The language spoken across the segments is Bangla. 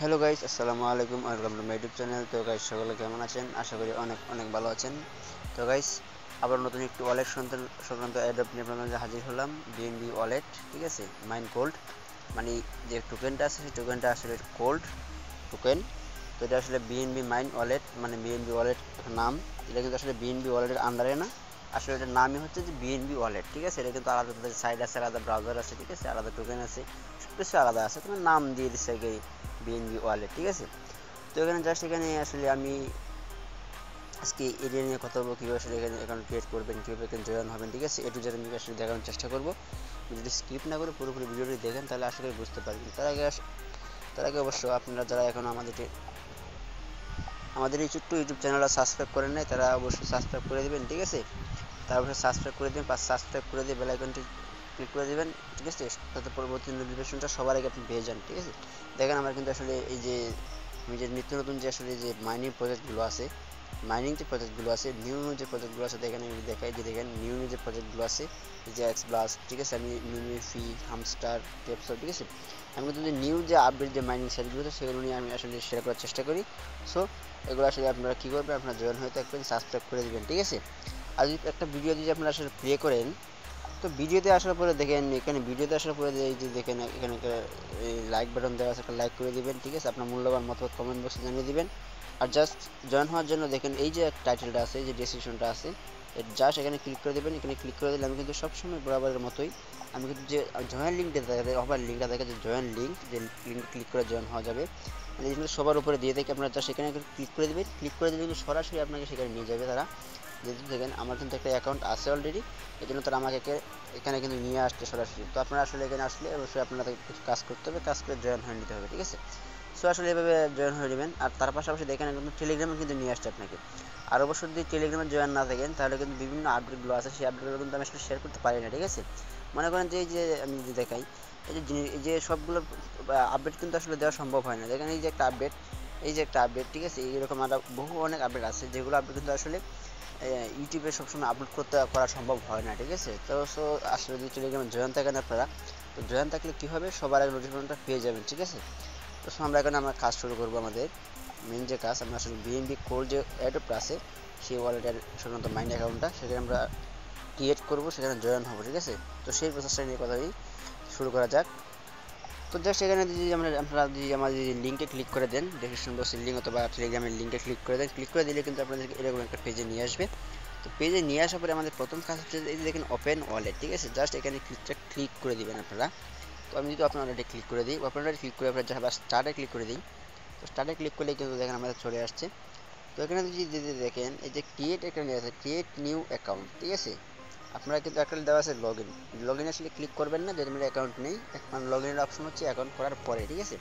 হ্যালো গাইস, আসসালামু আলাইকুম। Welcome to my YouTube channel. তো গাইস, সকলে কেমন আছেন? আশা করি অনেক অনেক ভালো আছেন। তো গাইস, আবার নতুন একটি ওয়ালেট সংক্রান্ত অ্যাডপ নিয়ে আপনাদের মাঝে হাজির হলাম। বিএনবি ওয়ালেট, ঠিক আছে, মাইন কোল্ড, মানে যে টোকেনটা আছে সেই টোকেনটা আসলে কোল্ড টোকেন। তো এটা আসলে বিএনবি মাইন ওয়ালেট, মানে বিএনবি ওয়ালেট নাম। এটা কিন্তু আসলে বিএনবি ওয়ালেটের আন্ডারে না, আসলে এটার নামই হচ্ছে যে বিএনবি ওয়ালেট, ঠিক আছে। এটা কিন্তু আলাদা সাইড আছে, আলাদা ব্রাউজার আছে, ঠিক আছে, আলাদা টোকেন আছে, সব কিছু আলাদা আছে। তোমার নাম দিয়ে দিচ্ছে বিএনবি ওয়ালেট, ঠিক আছে। তো এখানে জাস্ট এখানে আসলে আমি আজকে এরিয়া নিয়ে কথা বলবো, কীভাবে আসলে এখানে অ্যাকাউন্ট ক্রিয়েট করবেন, কীভাবে এখানে জয়েন হবেন, ঠিক আছে। টু জেড আমি আসলে দেখানোর চেষ্টা করবো। যদি স্কিপ না করে পুরোপুরি ভিডিওটি দেখেন তাহলে আশা করি বুঝতে পারবেন। তার আগে অবশ্য আপনারা যারা এখন আমাদের এই ছোট্ট ইউটিউব চ্যানেলটা সাবস্ক্রাইব করেন নাই, তারা অবশ্যই সাবস্ক্রাইব করে দেবেন, ঠিক আছে। তারপরে সাবস্ক্রাইব করে দেবেন, সাবস্ক্রাইব করে দিয়ে বেল আইকনটি ক্লিক করে দেবেন, ঠিক আছে, তাতে পরবর্তী নোটিফিকেশনটা সবার আগে আপনি পেয়ে যান, ঠিক আছে। দেখেন আমার কিন্তু আসলে এই যে আমি যে নিত্য নতুন যে আসলে যে মাইনিং প্রজেক্টগুলো আছে, নিউ যে প্রজেক্টগুলো আছে, দেখেন আমি দেখাই যে দেখেন নিউ যে প্রজেক্টগুলো আছে, এই যে এক্স ব্লাস্ট, ঠিক আছে, আমি মিমিফি, হামস্টার, টেপসো, ঠিক আছে। আমি কিন্তু যে নিউ যে আপডেট যে মাইনিং সাইটগুলো আছে সেগুলো নিয়ে আমি আসলে শেয়ার করার চেষ্টা করি। সো এগুলো আসলে আপনারা কী করবেন, আপনারা জয়েন হয়ে থাকবেন, সাবস্ক্রাইব করে দেবেন, ঠিক আছে। আর যদি একটা ভিডিও যদি আপনারা আসলে প্লে করেন, তো ভিডিওতে আসার পরে দেখেন এখানে ভিডিওতে আসার পরে এই যে দেখেন এখানে এই লাইক বাটন দেওয়া আছে, একটা লাইক করে দিবেন, ঠিক আছে। আপনার মূল্যবান মতামত কমেন্ট বক্সে জানিয়ে দিবেন। আর জাস্ট জয়েন হওয়ার জন্য দেখেন এই যে টাইটেলটা আছে, যে ডেসক্রিপশনটা আছে, জাস্ট এখানে ক্লিক করে দেবেন। এখানে ক্লিক করে দিলে আমি কিন্তু সবসময় বরাবরের মতোই আমি কিন্তু যে জয়েন লিঙ্কটা দেখা অফার লিঙ্কটা দেখা যে জয়েন লিঙ্ক, যে লিঙ্কে ক্লিক করে জয়েন হওয়া যাবে, মানে কিন্তু সবার উপরে দিয়ে থাকে। আপনারা জাস্ট এখানে ক্লিক করে দেবেন, ক্লিক করে দিলে কিন্তু সরাসরি আপনাকে সেখানে নিয়ে যাবে তারা। যেহেতু দেখেন আমার কিন্তু একটা অ্যাকাউন্ট আছে অলরেডি, এই জন্য তারা আমাকে এখানে কিন্তু নিয়ে আসছে সরাসরি। তো আপনারা আসলে এখানে আসলে অবশ্যই আপনাদের কিছু কাজ করতে হবে, কাজ করে জয়েন হয়ে নিতে হবে, ঠিক আছে। সো আসলে এভাবে জয়েন হয়ে নেবেন। আর তার পাশাপাশি দেখেন কিন্তু টেলিগ্রামে কিন্তু নিয়ে আসছে আপনাকে। আর অবশ্যই যদি টেলিগ্রামে জয়েন না থাকেন তাহলে কিন্তু বিভিন্ন আপডেটগুলো আছে, সেই আপডেটগুলো কিন্তু আমি আসলে শেয়ার করতে পারি না, ঠিক আছে। মনে করেন যে এই যে আমি যদি দেখাই, এই যে সবগুলো আপডেট কিন্তু আসলে দেওয়া সম্ভব হয় না। দেখেন এই যে একটা আপডেট, ঠিক আছে, এইরকম আরও বহু অনেক আপডেট আছে, যেগুলো আপডেট কিন্তু আসলে ইউটিউবে সবসময় আপলোড করা সম্ভব হয় না, ঠিক আছে। তো সো আসলে যদি টেলিগ্রামে জয়েন থাকেন আপনারা, তো জয়েন থাকলে কী হবে, সবার আগে নোটিফিকেশনটা পেয়ে যাবেন, ঠিক আছে। তো আমরা এখন আমরা কাজ শুরু করবো। আমাদের মেন যে কাজ, আমরা আসলে বিএনবি কোর যে অ্যাডপ্ট আছে সেই ওয়ালেটের সাধারণত মাইন্ড অ্যাকাউন্টটা সেখানে আমরা ক্রিয়েট করবো, সেখানে জয়েন হবো, ঠিক আছে। তো সেই প্রসেসটা নিয়ে কথাই শুরু করা যাক। তো জাস্ট এখানে যদি আপনারা যদি আমাদের লিঙ্কে ক্লিক করে দেন, ডেসক্রিপশন বক্সের লিঙ্ক অথবা টেলিগ্রামের লিঙ্কে ক্লিক করে দেন, ক্লিক করে দিলে কিন্তু আপনাদেরকে এরকম একটা পেজে নিয়ে আসবে। তো পেজে নিয়ে আসার পরে আমাদের প্রথম কাজ হচ্ছে এই যে দেখেন ওপেন ওয়ালেট, ঠিক আছে, জাস্ট এখানে ক্লিক করে দিবেন আপনারা। তো আমি যদি ওপেন ওয়ালেটে ক্লিক করে দিই, ওপেন ওয়ালেটে ক্লিক করে আপনারা যারা স্টার্টে ক্লিক করে দিই, তো স্টার্টে ক্লিক করলে কিন্তু দেখেন আমাদের চলে আসছে। তো এখানে যদি দেখেন এই যে ক্রিয়েট এখানে আছে, ক্রিয়েট নিউ অ্যাকাউন্ট, ঠিক আছে। আপনারা কিন্তু একটা দেওয়া আছে লগ ইন আসলে ক্লিক করবেন না যদি আপনার অ্যাকাউন্ট নেই, মানে লগ ইনের অপশন হচ্ছে অ্যাকাউন্ট করার পরে, ঠিক আছে।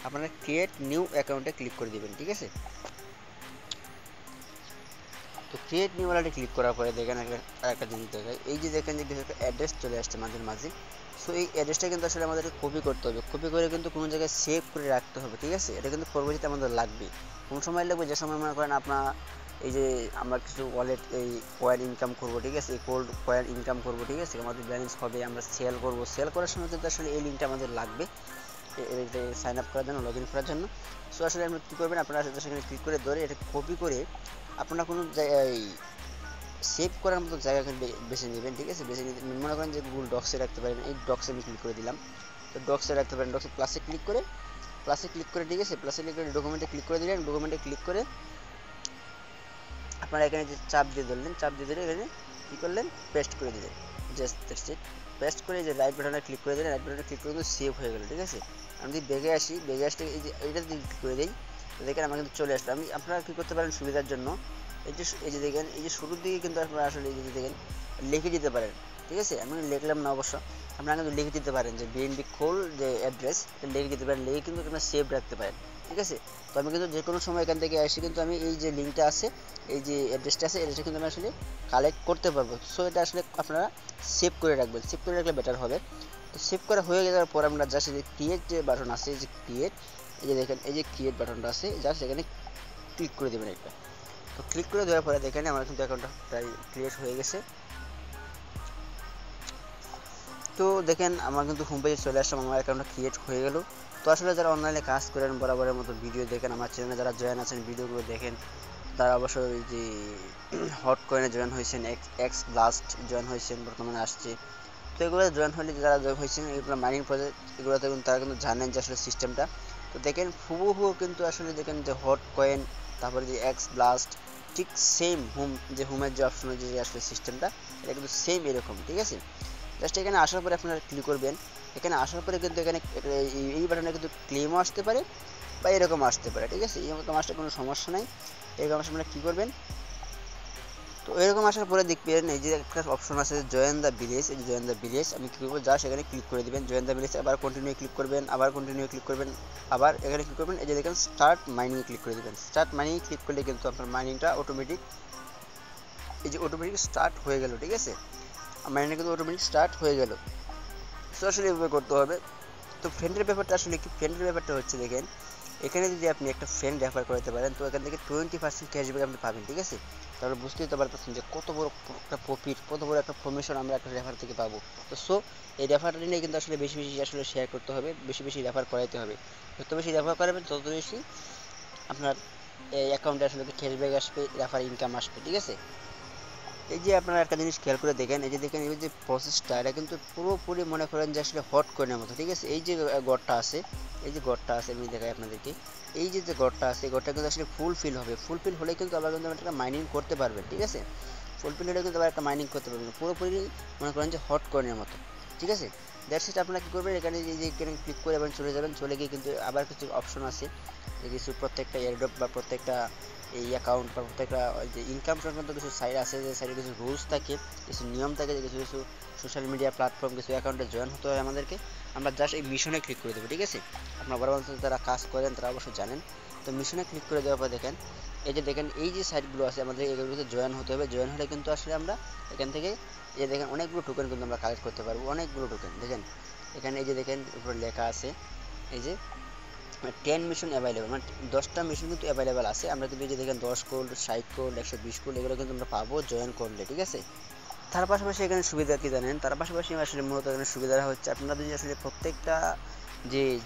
আপনারা ক্রিয়েট নিউ অ্যাকাউন্টে ক্লিক করে দিবেন, ঠিক আছে। তো ক্রিয়েট নিউ ওয়ালেটে ক্লিক করার পরে দেখেন একটা জিনিস দেখায়, এই যে দেখেন যে কিছু একটা অ্যাড্রেস চলে আসছে মাঝে। সো এই অ্যাড্রেসটা কিন্তু আসলে আমাদেরকে কপি করতে হবে, কপি করে কিন্তু কোনো জায়গায় সেভ করে রাখতে হবে, ঠিক আছে। এটা কিন্তু পরবর্তীতে আমাদের লাগবে, কোন সময় লাগবে, যে সময় মনে করেন আপনার এই যে আমরা কিছু ওয়ালেট এই কয়েন ইনকাম করবো, ঠিক আছে, এই কোল্ড কয়েন ইনকাম করবো, ঠিক আছে, আমাদের ব্যালেন্স হবে, আমরা সেল করবো, সেল করার সময় কিন্তু আসলে এই লিঙ্কটা আমাদের লাগবে সাইন আপ করার জন্য, লগ ইন করার জন্য। সো আসলে আপনি কী করবেন, আপনারা সেখানে ক্লিক করে ধরে এটা কপি করে আপনারা কোনো জায়গায় সেভ করার মতো জায়গা বেছে নেবেন, ঠিক আছে। বেছে নিতে মনে করেন যে গুগল ডক্সে রাখতে পারেন, এই ডক্সে আমি ক্লিক করে দিলাম। তো ডক্সে রাখতে পারেন, ডক্সে প্লাসে ক্লিক করে, ঠিক আছে, প্লাসে ক্লিক করে ডকুমেন্টে ক্লিক করে দিলেন। ডকুমেন্টে ক্লিক করে আপনারা এখানে যে চাপ দিয়ে ধরলেন, চাপ দিয়ে ধরে এখানে কী করলেন, পেস্ট করে দিলেন, জাস্ট দ্যাটস ইট। পেস্ট করে যে রাইট বাটনে ক্লিক করে দিলেন, রাইট বাটনে ক্লিক করে কিন্তু সেভ হয়ে গেল, ঠিক আছে। আমি যদি বেগে আসি, এই যে এইটা যদি ক্লিক করে দিই, তো দেখেন আমার কিন্তু চলে আসলো। আপনারা কী করতে পারেন সুবিধার জন্য, এই যে দেখেন এই যে শুরুর দিকে কিন্তু আপনারা আসলে এই যে দেখেন লিখে দিতে পারেন, ঠিক আছে। আমি লিখলাম না অবশ্য, আপনারা কিন্তু লিখে দিতে পারেন যে বিএনবি কোল যে অ্যাড্রেস লিখে দিতে পারেন, লিখে কিন্তু আপনারা সেভ রাখতে পারেন, ঠিক আছে। তো আমি কিন্তু যে কোনো সময় এখান থেকে আসি কিন্তু আমি এই যে লিঙ্কটা আছে, এই যে অ্যাড্রেসটা আছে, অ্যাড্রেসটা কিন্তু আমি আসলে কালেক্ট করতে পারবো। সো এটা আসলে আপনারা সেভ করে রাখবেন, সেভ করে রাখলে বেটার হবে। তো সেভ করা হয়ে যাওয়ার পর আমরা জাস্ট এই যে ক্রিয়েট যে বাটন আছে, এই যে ক্রিয়েট, এই যে দেখেন এই যে ক্রিয়েট বাটনটা আছে, জাস্ট এখানে ক্লিক করে দেবেন একটা। তো ক্লিক করে দেওয়ার পরে দেখেন আমার কিন্তু অ্যাকাউন্টটা প্রায় ক্রিয়েট হয়ে গেছে। তো দেখেন আমার কিন্তু হোম পেজে চলে আসলাম, আমার অ্যাকাউন্টটা ক্রিয়েট হয়ে গেল। তো আসলে যারা অনলাইনে কাজ করেন, বরাবরের মতো ভিডিও দেখেন, আমার চ্যানেলে যারা জয়েন আছেন ভিডিওগুলো দেখেন, তারা অবশ্যই যে হট কয়েনে জয়েন হয়েছেন, এক্স ব্লাস্ট জয়েন হয়েছেন, বর্তমানে আসছে। তো এগুলো জয়েন হলে যারা জয়েন হয়েছেন এগুলো মাইনিং প্রজেক্ট, এগুলোতে কিন্তু তারা কিন্তু জানেন যে আসলে সিস্টেমটা। তো দেখেন হুবহু কিন্তু আসলে দেখেন যে হট কয়েন, তারপরে যে এক্স ব্লাস্ট, ঠিক সেম হোমের যে অপশন, যে আসলে সিস্টেমটা এটা কিন্তু সেম এরকম, ঠিক আছে। জাস্ট এখানে আসার পরে আপনারা ক্লিক করবেন। এখানে আসার পরে কিন্তু এখানে এই বাটনে কিন্তু ক্লেমও আসতে পারে বা এরকম আসতে পারে, ঠিক আছে। এরকম আসলে কোনো সমস্যা নাই। এরকম আসলে আপনারা কী করবেন, তো এরকম আসার পরে দেখবেন এই যে একটা অপশন আছে জয়েন দ্য ভিলেজ। এই যে জয়েন দ্য ভিলেজ আমি কী করবো, যা সেখানে ক্লিক করে দেবেন জয়েন দ্য ভিলেজ, আবার কন্টিনিউ ক্লিক করবেন, আবার কন্টিনিউ ক্লিক করবেন, আবার এখানে ক্লিক করবেন। এই যে দেখেন স্টার্ট মাইনিংয়ে ক্লিক করে দেবেন। স্টার্ট মাইনিংয়ে ক্লিক করলে কিন্তু আপনার মাইনিংটা অটোমেটিক, এই যে অটোমেটিক স্টার্ট হয়ে গেল, ঠিক আছে। মাইনিংটা কিন্তু অটোমেটিক স্টার্ট হয়ে গেল। সো আসলে এভাবে করতে হবে। তো ফ্রেন্ডের ব্যাপারটা আসলে কি, ফ্রেন্ডের ব্যাপারটা হচ্ছে দেখেন এখানে যদি আপনি একটা ফ্রেন্ড রেফার করতে পারেন তো এখান থেকে 20% ক্যাশব্যাক আপনি পাবেন, ঠিক আছে। তাহলে বুঝতেই তো পারতেছেন যে কত বড় একটা প্রফিট, কত বড় একটা প্রমোশন আমরা একটা রেফার থেকে পাবো। তো সো এই রেফারটা নিয়ে কিন্তু আসলে বেশি বেশি আসলে শেয়ার করতে হবে, বেশি বেশি রেফার করাইতে হবে। যত বেশি রেফার করাবেন তত বেশি আপনার এই অ্যাকাউন্টে আসলে ক্যাশব্যাক আসবে, রেফার ইনকাম আসবে, ঠিক আছে। এই যে আপনারা একটা জিনিস খেয়াল করে দেখেন, এই যে দেখেন এই যে প্রসেসটা, এটা কিন্তু পুরোপুরি মনে করেন যে আসলে হট কয়েনের মতো, ঠিক আছে। এই যে গড়টা আছে, এই যে গড়টা আছে আমি দেখাই আপনাদেরকে, এই যে গড়টা আছে, এই গড়টা কিন্তু আসলে ফুলফিল হবে। ফুলফিল হলে কিন্তু আবার কিন্তু একটা মাইনিং করতে পারবেন, ঠিক আছে। ফুলফিল হলে কিন্তু আবার একটা মাইনিং করতে পারবেন, পুরোপুরি মনে করেন যে হট কয়েনের মতো, ঠিক আছে। That's it. আপনারা কী করবেন, এখানে যে এখানে ক্লিক করে এবার চলে যাবেন। চলে গিয়ে কিন্তু আবার কিছু অপশন আছে, যে কিছু প্রত্যেকটা এয়ারড্রপ বা প্রত্যেকটা এই অ্যাকাউন্ট বা প্রত্যেকটা যে ইনকাম সংক্রান্ত কিছু সাইট আছে, যে সাইটে কিছু রুলস থাকে, কিছু নিয়ম থাকে, যে কিছু কিছু সোশ্যাল মিডিয়া প্ল্যাটফর্ম কিছু অ্যাকাউন্টে জয়েন হতে হয় আমাদেরকে। আমরা জাস্ট এই মিশনে ক্লিক করে দেবো, ঠিক আছে। আপনার বরাবর যারা কাজ করেন তারা অবশ্যই জানেন। তো মিশনে ক্লিক করে দেওয়ার পর দেখেন এই যে দেখেন এই যে সাইটগুলো আছে আমাদের, এগুলোতে জয়েন হতে হবে। জয়েন হলে কিন্তু আসলে আমরা এখান থেকে এই দেখেন অনেকগুলো টোকেন কিন্তু আমরা কালেক্ট করতে পারবো, অনেকগুলো টোকেন। দেখেন এখানে এই যে দেখেন উপরে লেখা আছে এই যে 10 মিশন অ্যাভেলেবেল, মানে 10টা মিশন কিন্তু অ্যাভেলেবেল আছে। আমরা কিন্তু এই যে দেখেন 10 গোল্ড, 60 গোল্ড, 120 গোল্ড এগুলো কিন্তু আমরা পাবো জয়েন করলে, ঠিক আছে। তার পাশাপাশি এখানে সুবিধা কি জানেন, তার পাশাপাশি আসলে মূলত এখানে সুবিধা হচ্ছে আপনারা যদি আসলে প্রত্যেকটা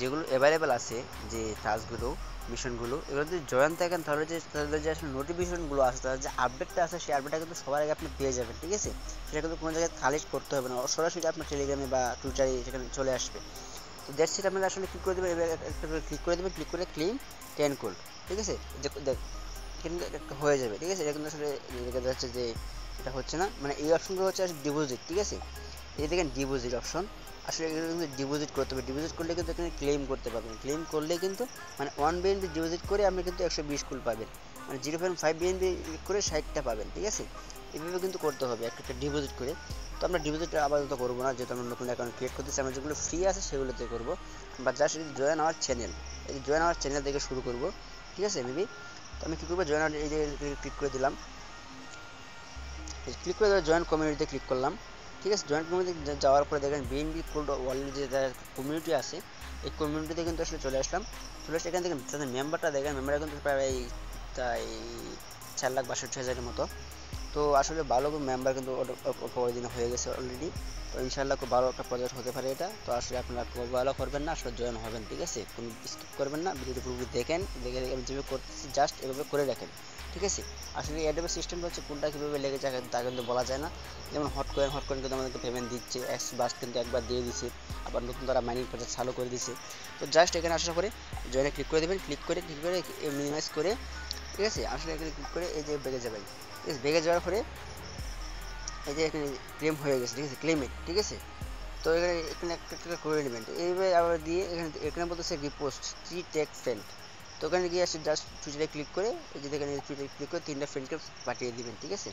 যেগুলো অ্যাভেলেবেল আছে, যে টাস্কগুলো, মিশনগুলো, এগুলো যদি জয়েন থাকেন তাহলে যে তাদের যে আসলে নোটিফিকেশনগুলো আছে, তাদের যে আপডেটটা আছে সেই আপডেটটা কিন্তু সবার আগে আপনি পেয়ে যাবেন, ঠিক আছে। সেটা কিন্তু কোনো জায়গায় কালেক্ট করতে হবে না, সরাসরি আপনার টেলিগ্রামে বা টুইটারে সেখানে চলে আসবে। তো দ্যাটস ইট। আপনারা আসলে ক্লিক করে দেবেন, এবার একটা ক্লিক করে দেবেন, ক্লিক করে ক্লেম 10 গোল্ড, ঠিক আছে। কিন্তু একটা হয়ে যাবে, ঠিক আছে। এটা কিন্তু আসলে দেখা যাচ্ছে যে এটা হচ্ছে না, মানে এই অপশনগুলো হচ্ছে আসলে ডিপোজিট, ঠিক আছে। এই দেখেন ডিপোজিট অপশন, আসলে এগুলো কিন্তু ডিপোজিট করতে হবে। ডিপোজিট করলে কিন্তু এখানে ক্লেম করতে পারবেন। ক্লেম করলে কিন্তু মানে 1 বিএনবি ডিপোজিট করে আপনি কিন্তু 120 গোল্ড পাবেন, মানে 0.5 বিএনবি করে 60টা পাবেন, ঠিক আছে। এভাবে কিন্তু করতে হবে একটা একটা ডিপোজিট করে। তো আমরা ডিপোজিটটা আপাতত করবো না, যেহেতু আমরা নতুন অ্যাকাউন্ট ক্রিয়েট করতেছি। আমরা যেগুলো ফ্রি আছে সেগুলোতে করবো, বা জাস্ট জয়েন আওয়ার চ্যানেল, এই জয়েন আওয়ার চ্যানেল থেকে শুরু করবো, ঠিক আছে মেবি। তো আমি কী করবো, জয়েন আওয়ার এই যে ক্লিক করে দিলাম, ক্লিক করে জয়েন কমিউনিটিতে ক্লিক করলাম, ঠিক আছে। জয়েন কমিউনিটি যাওয়ার পরে দেখেন বিএনবি কোল্ড ওয়ালেট যে কমিউনিটি আছে, এই কমিউনিটিতে কিন্তু আসলে চলে আসলাম। চলে আসলে এখান থেকে তাদের মেম্বারটা দেখেন, মেম্বারটা কিন্তু প্রায় তাই 4,62,000-এর মতো। তো আসলে ভালো মেম্বার কিন্তু দিনে হয়ে গেছে অলরেডি। তো ইনশাল্লাহ খুব ভালো একটা প্রজেক্ট হতে পারে এটা। তো আসলে আপনারা খুব ভালো করবেন না, আসলে জয়েন হবেন, ঠিক আছে। কোনো স্কিপ করবেন না, ভিডিওটি পুরোপুরি দেখেন, দেখে আমি যেভাবে করতেছি জাস্ট এভাবে করে রাখেন, ঠিক আছে। আসলে অ্যাডোবের সিস্টেমটা হচ্ছে কোনটা কীভাবে লেগে যায় তা কিন্তু বলা যায় না। যেমন হট কয়েন কিন্তু আমাদেরকে পেমেন্ট দিচ্ছে, এক্স বাস কিন্তু একবার দিয়ে দিচ্ছে, আবার নতুন তারা মাইনিং প্রজেক্ট চালু করে দিচ্ছে। তো জাস্ট এখানে আসার পরে জয়েনে ক্লিক করে দেবেন, ক্লিক করে মিনিমাইজ করে, ঠিক আছে। আসলে এখানে ক্লিক করে এই যে বেগে যাবেন, ঠিক আছে। বেগে যাওয়ার পরে এই যে এখানে ক্লেম হয়ে গেছে, ঠিক আছে, ক্লেমেড, ঠিক আছে। তো এখানে এখানে একটা করে নেবেন। এইভাবে আবার দিয়ে এখানে বলতেছে রিপোস্ট 3 টেক ফ্রেন্ড। তো ওখানে গিয়ে আসে জাস্ট টুইটারে ক্লিক করে এই যে দেখেন টুইটারে ক্লিক করে 3টা ফ্রেন্ডকে পাঠিয়ে দিবেন, ঠিক আছে।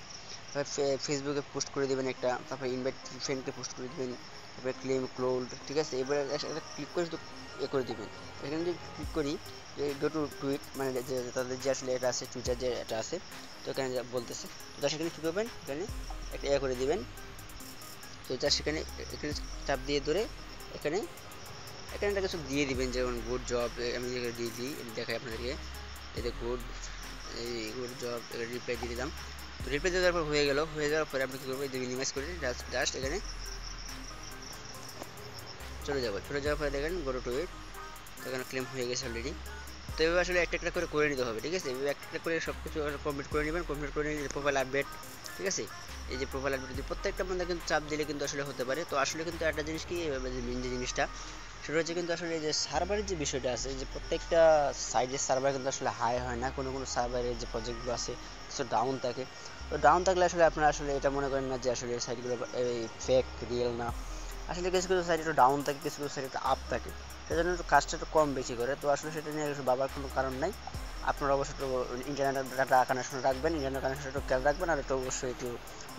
তারপর ফেসবুকে পোস্ট করে দেবেন একটা, তারপর ইনভাইট ফ্রেন্ডকে পোস্ট করে দেবেন, তারপরে ক্লেম ক্লোড, ঠিক আছে। এবারে একটা ক্লিক করে শুধু করে দিবেন। এখানে যদি ক্লিক করি গো টু টুইট, মানে যে তাদের যে আসলে এটা আছে টুইটার যে এটা আছে, তো এখানে বলতেছে। তো সেখানে কী করবেন, এখানে একটা করে দিবেন। তো জাস্ট এখানে চাপ দিয়ে ধরে এখানে একটা কিছু দিয়ে দিবেন, যেমন গুড জব আমি দিয়ে দিই, দেখাই আপনাদেরকে। এই যে গুড জব রিপ্লাই দিয়ে দিলাম। তো রিপ্লাই দেওয়ার পর হয়ে যাওয়ার পরে আপনি কী করবেন, মিনিমাইজ করে জাস্ট এখানে চলে যাওয়ার পরে দেখেন গো টু ইট, তো এখানে ক্লেম হয়ে গেছে অলরেডি। তো এভাবে আসলে একটা একটা করে নিতে হবে, ঠিক আছে। এভাবে একটা একটা করে সব কিছু কমপ্লিট করে নেবেন। কমপ্লিট করে নিলে প্রোফাইল আপডেট, ঠিক আছে। এই যে প্রোফাইল আপডেট প্রত্যেকটা বন্ধা কিন্তু চাপ দিলে কিন্তু আসলে হতে পারে। তো আসলে কিন্তু একটা জিনিস কি, মেন যে জিনিসটা সেটা হচ্ছে কিন্তু আসলে এই যে সার্ভারের যে বিষয়টা আছে, যে প্রত্যেকটা সাইডের সার্ভার কিন্তু আসলে হাই হয় না, কোনো কোনো সার্ভারের যে প্রজেক্টগুলো আছে কিছু ডাউন থাকে। তো ডাউন থাকলে আসলে আপনারা আসলে এটা মনে করেন না যে আসলে এই সাইটগুলো ফেক রিয়েল না। আসলে কিছু কিছু সাইট একটু ডাউন থাকে, কিছু কিছু সাইট একটু আপ থাকে, সেজন্য একটু কাজটা একটু কম বেশি করে। তো আসলে সেটা নিয়ে কিছু ভাবার কোনো কারণ নাই। আপনারা অবশ্যই একটু ইন্টারনেট ডাটা কানেকশন রাখবেন, ইন্টারনেট কানেকশন একটু খেয়াল রাখবেন, আর একটু অবশ্যই একটু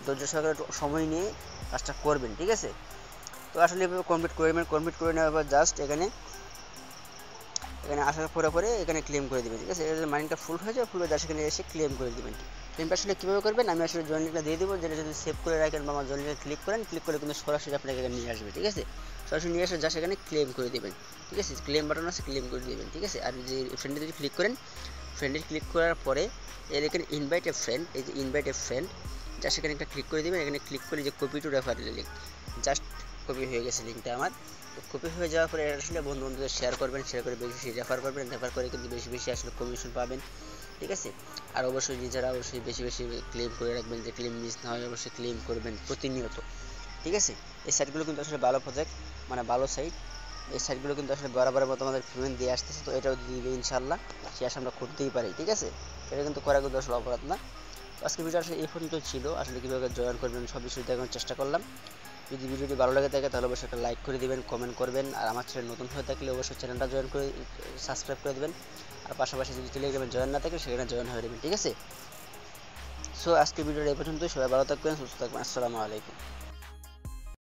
ধৈর্য সহকারে একটু সময় নিয়ে কাজটা করবেন, ঠিক আছে। তো আসলে এভাবে কমপ্লিট করে নেবেন। কমপ্লিট করে নেওয়ার পর জাস্ট এখানে এখানে আসার পরে এখানে ক্লেম করে দেবেন, ঠিক আছে। এটা মাইন্ডটা ফুল হয়ে যায়, ফুল হয়ে যায় সেখানে এসে ক্লেম করে দেবেন। ক্লেমটা আসলে কীভাবে করবেন আমি আসলে জয়েন লিঙ্কটা দিয়ে দেবো, যেটা যদি সেভ করে রাখেন বা আমার জয়েন লিঙ্কে ক্লিক করেন, ক্লিক করলে কিন্তু সরাসরি আপনাকে এখানে নিয়ে আসবে, ঠিক আছে। সরাসরি নিয়ে এসে জাস্ট এখানে ক্লেম করে দেবেন, ঠিক আছে। ক্লেম বাটন আছে, ক্লেম করে দেবেন, ঠিক আছে। আর যে ফ্রেন্ডে যদি ক্লিক করেন, ফ্রেন্ডে ক্লিক করার পরে এর এখানে ইনভাইট এ ফ্রেন্ড, এই যে ইনভাইট এ ফ্রেন্ড জাস্ট এখানে একটা ক্লিক করে দেবেন। এখানে ক্লিক করে যে copy to referral link, just copy হয়ে গেছে লিঙ্কটা আমার। তো কপি হয়ে যাওয়ার পরে এটা আসলে বন্ধু বান্ধবদের শেয়ার করবেন, শেয়ার করে বেশি বেশি রেফার করবেন, রেফার করে কিন্তু বেশি বেশি আসলে কমিশন পাবেন, ঠিক আছে। আর অবশ্যই নিজেরা অবশ্যই বেশি বেশি ক্লেম করে রাখবেন, যে ক্লেম মিস না হয় অবশ্যই ক্লেম করবেন প্রতিনিয়ত, ঠিক আছে। এই সাইটগুলো কিন্তু আসলে ভালো প্রজেক্ট, মানে ভালো সাইট। এই সাইটগুলো কিন্তু আসলে বরাবরের মতো আমাদের পেমেন্ট দিয়ে আসতেছে, তো এটাও দিবে ইনশাল্লাহ। সে আসলে আমরা করতেই পারি, ঠিক আছে। এটা কিন্তু করা কিন্তু আসলে অপরাধ না। তো আজকে ভিডিও আসলে এই পর্যন্ত ছিল। আসলে কীভাবে জয়েন করবেন সব বিষয় দেখানোর চেষ্টা করলাম। যদি ভিডিওটি ভালো লাগে থাকে তাহলে অবশ্যই একটা লাইক করে দিবেন, কমেন্ট করবেন। আর আমার চ্যানেল নতুন হয়ে থাকলে অবশ্যই চ্যানেলটা জয়েন করে সাবস্ক্রাইব করে দেবেন। আর পাশাপাশি যদি টেলিগ্রামে জয়েন না থাকে সেখানে জয়েন হয়ে দেবেন, ঠিক আছে। সো আজকে ভিডিওটা এই পর্যন্তই। সবাই ভালো থাকবেন, সুস্থ থাকবেন। আসসালামু আলাইকুম।